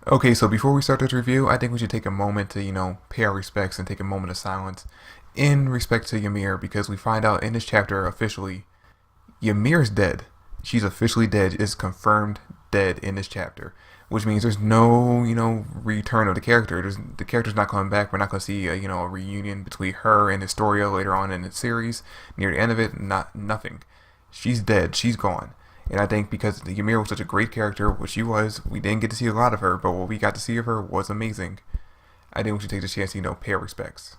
Okay, so before we start this review, I think we should take a moment to, pay our respects and take a moment of silence in respect to Ymir because we find out in this chapter officially Ymir's dead. She's officially dead, is confirmed dead in this chapter, which means there's no, return of the character. The character's not coming back. We're not going to see, a reunion between her and Historia later on in the series. Near the end of it, nothing. She's dead. She's gone. And I think because Ymir was such a great character, which she was, we didn't get to see a lot of her, but what we got to see of her was amazing. I think we should take the chance to, pay our respects.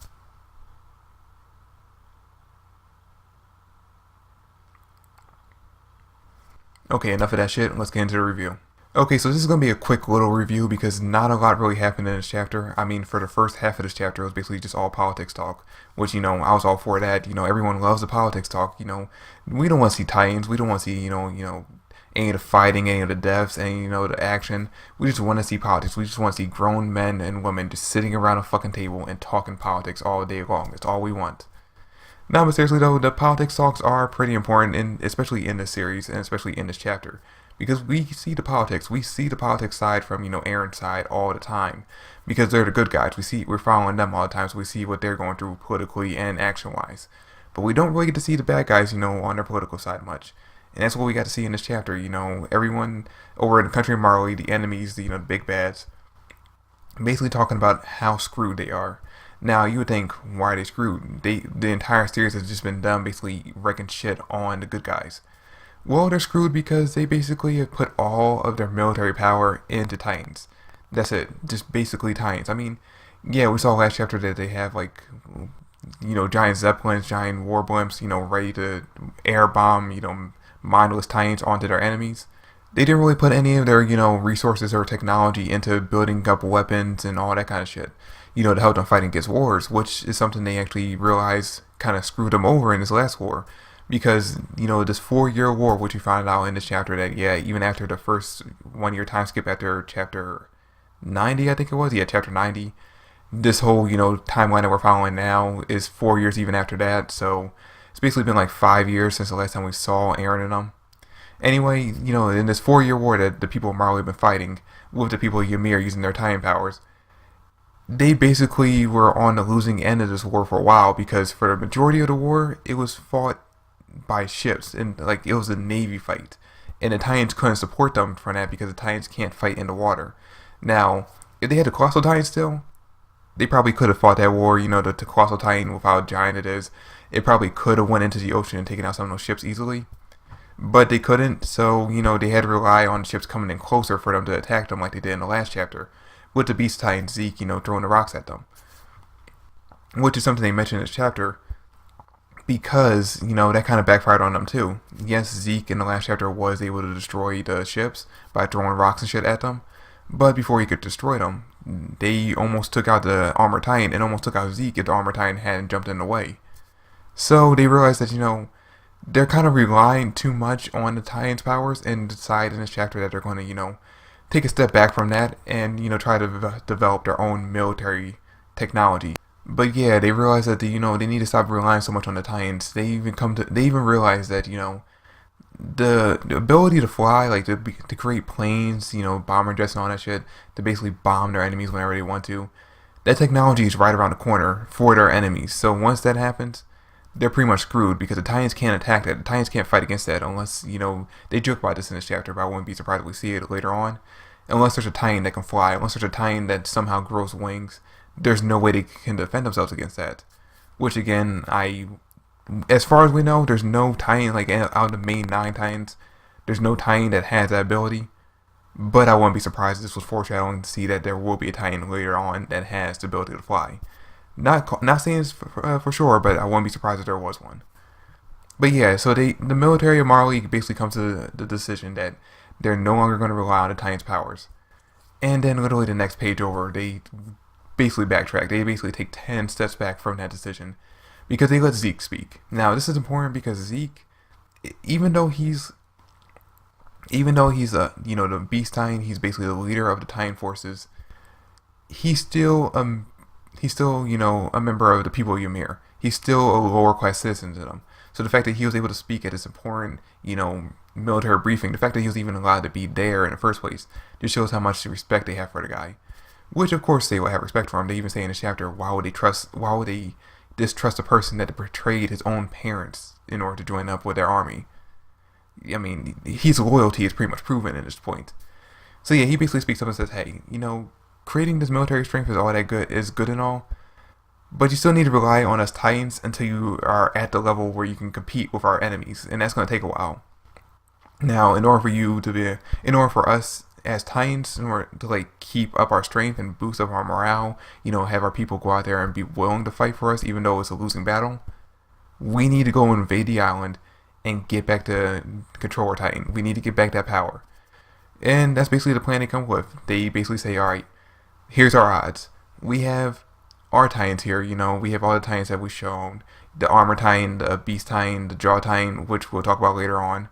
Okay, enough of that shit. Let's get into the review. Okay, so this is going to be a quick little review because not a lot really happened in this chapter. I mean, for the first half of this chapter, it was basically just all politics talk, which, I was all for that. Everyone loves the politics talk. We don't want to see Titans. We don't want to see, any of the fighting, any of the deaths, any, the action. We just want to see politics. We just want to see grown men and women just sitting around a fucking table and talking politics all day long. That's all we want. No, but seriously though, the politics talks are pretty important, especially in this series and especially in this chapter, because we see the politics. We see the politics side from Aaron's side all the time, because they're the good guys. We're following them all the time, so we see what they're going through politically and action wise. But we don't really get to see the bad guys, on their political side much, and that's what we got to see in this chapter. Everyone over in the country of Marley, the enemies, the big bads, basically talking about how screwed they are. Now, you would think, why are they screwed? The entire series has just been done basically wrecking shit on the good guys. Well, they're screwed because they basically have put all of their military power into Titans. That's it. Just basically Titans. I mean, yeah, we saw last chapter that they have, giant Zeppelins, giant war blimps, ready to air bomb, mindless Titans onto their enemies. They didn't really put any of their, resources or technology into building up weapons and all that kind of shit, to help them fight against wars, which is something they actually realized kind of screwed them over in this last war. Because, this 4-year war, which we found out in this chapter that, yeah, even after the first 1-year time skip after chapter 90, I think it was, yeah, chapter 90, this whole, timeline that we're following now is 4 years even after that, so it's basically been like 5 years since the last time we saw Aaron and them. Anyway, in this 4-year war that the people of Marley have been fighting with the people of Ymir using their Titan powers, they basically were on the losing end of this war for a while because for the majority of the war, it was fought by ships and it was a navy fight. And the Titans couldn't support them for that because the Titans can't fight in the water. Now, if they had the Colossal Titan still, they probably could have fought that war, the Colossal Titan with how giant it is. It probably could have went into the ocean and taken out some of those ships easily. But they couldn't, so, they had to rely on ships coming in closer for them to attack them like they did in the last chapter, with the Beast Titan Zeke, throwing the rocks at them. Which is something they mentioned in this chapter, because, that kind of backfired on them too. Yes, Zeke in the last chapter was able to destroy the ships by throwing rocks and shit at them, but before he could destroy them, they almost took out the Armored Titan and almost took out Zeke if the Armored Titan hadn't jumped in the way. So they realized that, they're kind of relying too much on the Titans' powers and decide in this chapter that they're going to, take a step back from that and, try to develop their own military technology. But yeah, they realize that they need to stop relying so much on the Titans. They even realize that, the ability to fly, to create planes, bomber jets and all that shit, to basically bomb their enemies whenever they want to, that technology is right around the corner for their enemies. So once that happens, they're pretty much screwed because the Titans can't attack that. The Titans can't fight against that unless, they joke about this in this chapter, but I wouldn't be surprised if we see it later on. Unless there's a Titan that can fly, unless there's a Titan that somehow grows wings, there's no way they can defend themselves against that. Which again, as far as we know, there's no Titan, out of the main 9 Titans, there's no Titan that has that ability. But I wouldn't be surprised if this was foreshadowing to see that there will be a Titan later on that has the ability to fly. Not saying this for sure, but I wouldn't be surprised if there was one. But yeah, so the military of Marley basically comes to the decision that they're no longer going to rely on the Titans' powers. And then literally the next page over, they basically backtrack. They basically take 10 steps back from that decision because they let Zeke speak. Now, this is important because Zeke, even though he's the Beast Titan, he's basically the leader of the Titan forces. He's still a member of the people of Ymir. He's still a lower class citizen to them. So the fact that he was able to speak at this important, military briefing, the fact that he was even allowed to be there in the first place just shows how much respect they have for the guy. Which, of course, they will have respect for him. They even say in this chapter, why would they distrust a person that betrayed his own parents in order to join up with their army? I mean, his loyalty is pretty much proven at this point. So yeah, he basically speaks up and says, hey, creating this military strength is good and all, but you still need to rely on us Titans until you are at the level where you can compete with our enemies, and that's going to take a while. Now, in order for us as Titans, in order to keep up our strength and boost up our morale, have our people go out there and be willing to fight for us, even though it's a losing battle, we need to go invade the island and get back to control our Titan. We need to get back that power. And that's basically the plan they come with. They basically say, alright, here's our odds. We have our Titans here, we have all the Titans that we've shown. The Armor Titan, the Beast Titan, the Jaw Titan, which we'll talk about later on.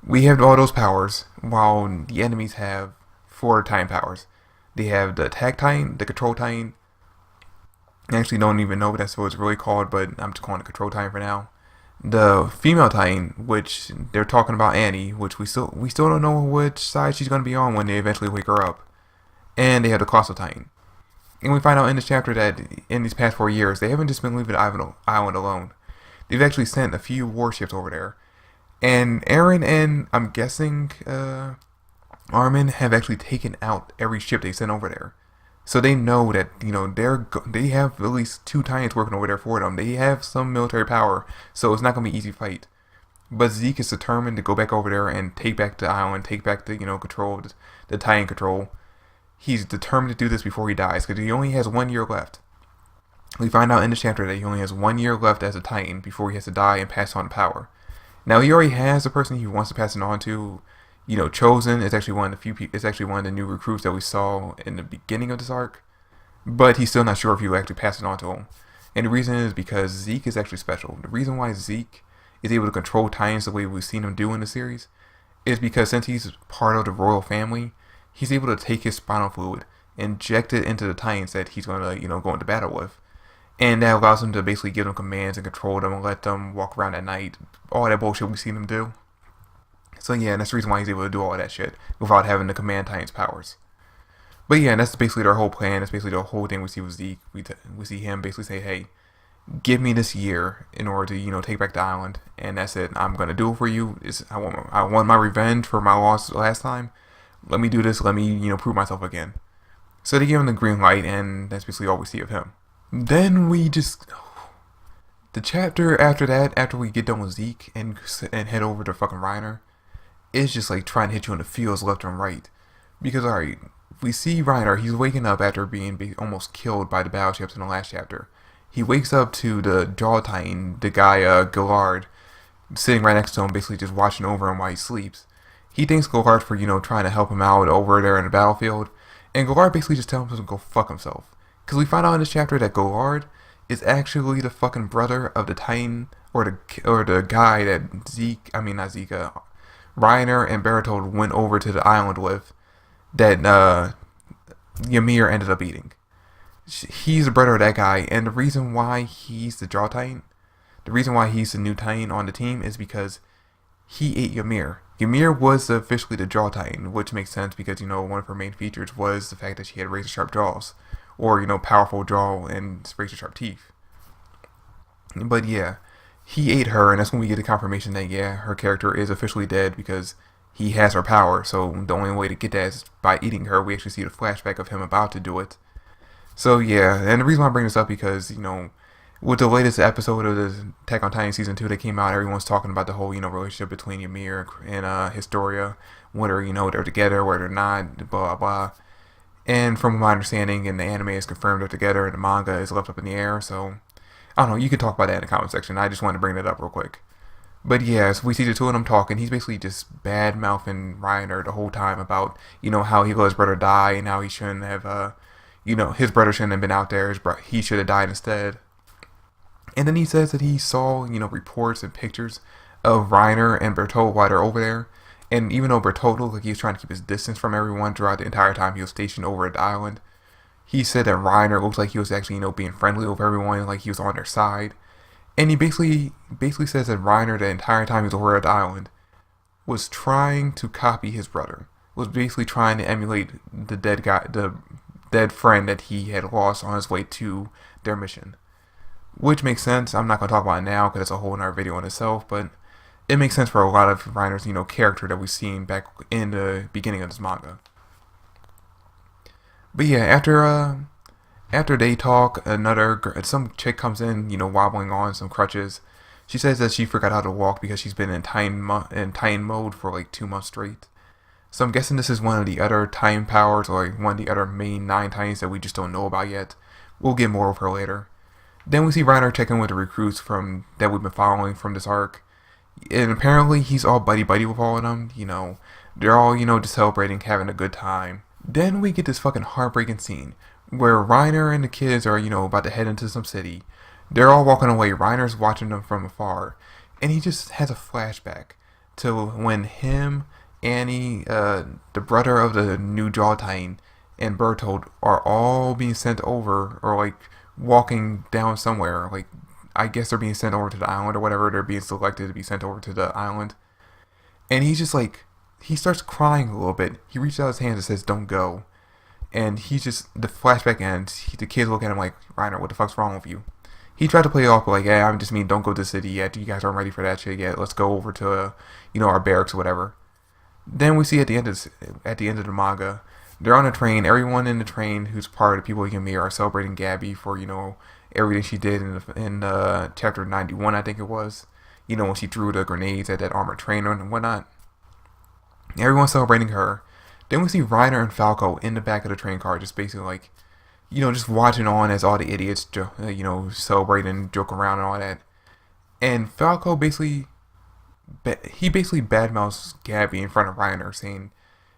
We have all those powers, while the enemies have 4 Titan powers. They have the Attack Titan, the Control Titan. I actually don't even know what that's what it's really called, but I'm just calling it Control Titan for now. The Female Titan, which they're talking about Annie, which we still don't know which side she's going to be on when they eventually wake her up. And they have the Colossal Titan. And we find out in this chapter that in these past 4 years, they haven't just been leaving the island alone. They've actually sent a few warships over there. And Eren and, I'm guessing, Armin have actually taken out every ship they sent over there. So they know that, they have at least 2 Titans working over there for them. They have some military power, so it's not going to be an easy fight. But Zeke is determined to go back over there and take back the island, take back the, control, the Titan control. He's determined to do this before he dies, because he only has 1 year left. We find out in this chapter that he only has 1 year left as a Titan before he has to die and pass on power. Now, he already has the person he wants to pass it on to. Chosen is actually one of the few people. It's actually one of the new recruits that we saw in the beginning of this arc. But he's still not sure if he will actually pass it on to him. And the reason is because Zeke is actually special. The reason why Zeke is able to control Titans the way we've seen him do in the series is because since he's part of the royal family, he's able to take his spinal fluid, inject it into the Titans that he's going to, go into battle with. And that allows him to basically give them commands and control them and let them walk around at night. All that bullshit we've seen him do. So yeah, and that's the reason why he's able to do all that shit without having to command Titans' powers. But yeah, and that's basically their whole plan. That's basically the whole thing we see with Zeke. We see him basically say, hey, give me this year in order to, take back the island. And that's it. I'm going to do it for you. I want my revenge for my loss last time. Let me do this. Let me, prove myself again. So they give him the green light, and that's basically all we see of him. Then the chapter after that, after we get done with Zeke and head over to fucking Reiner, is just trying to hit you in the feels left and right. Because, alright, we see Reiner, he's waking up after being almost killed by the battleships in the last chapter. He wakes up to the Jaw Titan, the guy, Gillard, sitting right next to him, basically just watching over him while he sleeps. He thanks Gillard for, trying to help him out over there in the battlefield. And Gillard basically just tells him to go fuck himself. Because we find out in this chapter that Gillard is actually the fucking brother of the Titan, or the guy that Reiner and Bertold went over to the island with, that Ymir ended up eating. He's the brother of that guy, and the reason why he's the Jaw Titan, the reason why he's the new Titan on the team is because he ate Ymir. Ymir was officially the Jaw Titan, which makes sense because, one of her main features was the fact that she had razor-sharp jaws, or, powerful jaw and razor-sharp teeth. But yeah, he ate her, and that's when we get the confirmation that, yeah, her character is officially dead because he has her power. So the only way to get that is by eating her. We actually see the flashback of him about to do it. So yeah, and the reason why I bring this up because, with the latest episode of the Attack on Titan Season 2 that came out, everyone's talking about the whole, relationship between Ymir and Historia, whether, they're together, whether they're not, blah, blah. And from my understanding, in the anime is confirmed they're together, and the manga is left up in the air, so I don't know, you can talk about that in the comment section. I just wanted to bring that up real quick. But yeah, so we see the two of them talking. He's basically just bad-mouthing Reiner the whole time about, how he let his brother die, and how he shouldn't have, his brother shouldn't have been out there. He should have died instead. And then he says that he saw, reports and pictures of Reiner and Bertold while they're over there. And even though Bertold looked like he was trying to keep his distance from everyone throughout the entire time he was stationed over at the island, he said that Reiner looked like he was actually, being friendly with everyone, like he was on their side. And he basically says that Reiner, the entire time he was over at the island, was trying to copy his brother. Was basically trying to emulate the dead friend that he had lost on his way to their mission. Which makes sense. I'm not going to talk about it now because it's a whole other video in itself, but it makes sense for a lot of Reiner's, character that we've seen back in the beginning of this manga. But yeah, after they talk, some chick comes in, wobbling on some crutches. She says that she forgot how to walk because she's been in Titan mode for like 2 months straight. So I'm guessing this is one of the other Titan powers, or like one of the other main 9 Titans that we just don't know about yet. We'll get more of her later. Then we see Reiner checking with the recruits that we've been following from this arc. And apparently he's all buddy-buddy with all of them. They're all, just celebrating, having a good time. Then we get this fucking heartbreaking scene where Reiner and the kids are, about to head into some city. They're all walking away. Reiner's watching them from afar. And he just has a flashback to when him, Annie, the brother of the new Jaw Titan, and Bertold are all being sent over, or like walking down somewhere. Like, I guess they're being sent over to the island or whatever. They're being selected to be sent over to the island. And he's just like, he starts crying a little bit. He reaches out his hand and says, "Don't go." And the flashback ends. The kids look at him like, "Reiner, what the fuck's wrong with you?" He tried to play it off like, "Yeah, I'm just mean, don't go to the city yet. You guys aren't ready for that shit yet. Let's go over to, our barracks or whatever." Then we see at the end of the manga, they're on a train. Everyone in the train who's part of the people of Ymir are celebrating Gabby for, everything she did in chapter 91, I think it was. When she threw the grenades at that armored train and whatnot. Everyone's celebrating her. Then we see Reiner and Falco in the back of the train car, just basically like, just watching on as all the idiots, celebrate and joke around and all that. And Falco basically badmouths Gabby in front of Reiner, saying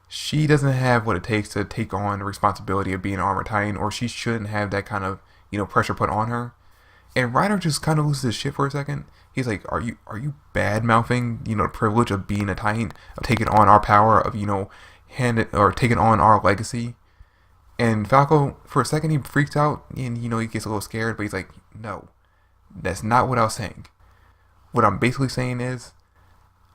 she doesn't have what it takes to take on the responsibility of being an armored Titan, or she shouldn't have that kind of, pressure put on her. And Reiner just kind of loses his shit for a second. He's like, are you bad-mouthing, the privilege of being a Titan, of taking on our power, of, taking on our legacy? And Falco, for a second, he freaks out, and, he gets a little scared, but he's like, no, that's not what I was saying. What I'm basically saying is,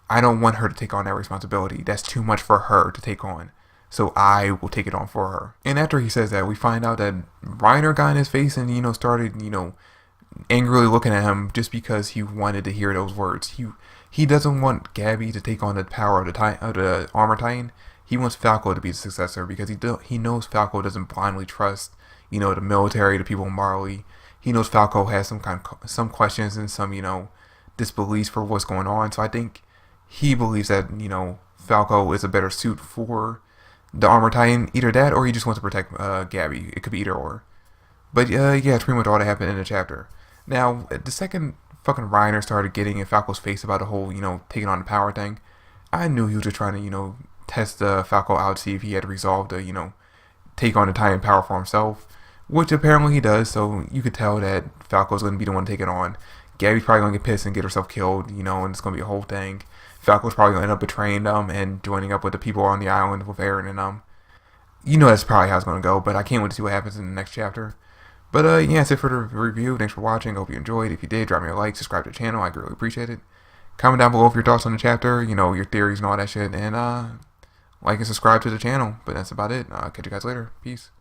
I don't want her to take on that responsibility. That's too much for her to take on. So I will take it on for her. And after he says that, we find out that Reiner got in his face and, started, angrily looking at him just because he wanted to hear those words. He doesn't want Gabby to take on the power of the armor Titan. He wants Falco to be the successor because he knows Falco doesn't blindly trust, the military, the people in Marley. He knows Falco has some questions and some, disbeliefs for what's going on. So I think he believes that, Falco is a better suit for the armor Titan. Either that or he just wants to protect Gabby. It could be either or. But yeah, it's pretty much all that happened in the chapter. Now, the second fucking Reiner started getting in Falco's face about the whole, taking on the power thing, I knew he was just trying to, test Falco out, see if he had resolved to, take on the Titan power for himself, which apparently he does, so you could tell that Falco's going to be the one to take it on. Gabby's probably going to get pissed and get herself killed, and it's going to be a whole thing. Falco's probably going to end up betraying them and joining up with the people on the island with Eren and them. That's probably how it's going to go, but I can't wait to see what happens in the next chapter. But yeah, that's it for the review. Thanks for watching. Hope you enjoyed. If you did, drop me a like, subscribe to the channel. I greatly appreciate it. Comment down below for your thoughts on the chapter, your theories and all that shit. And like and subscribe to the channel. But that's about it. Catch you guys later. Peace.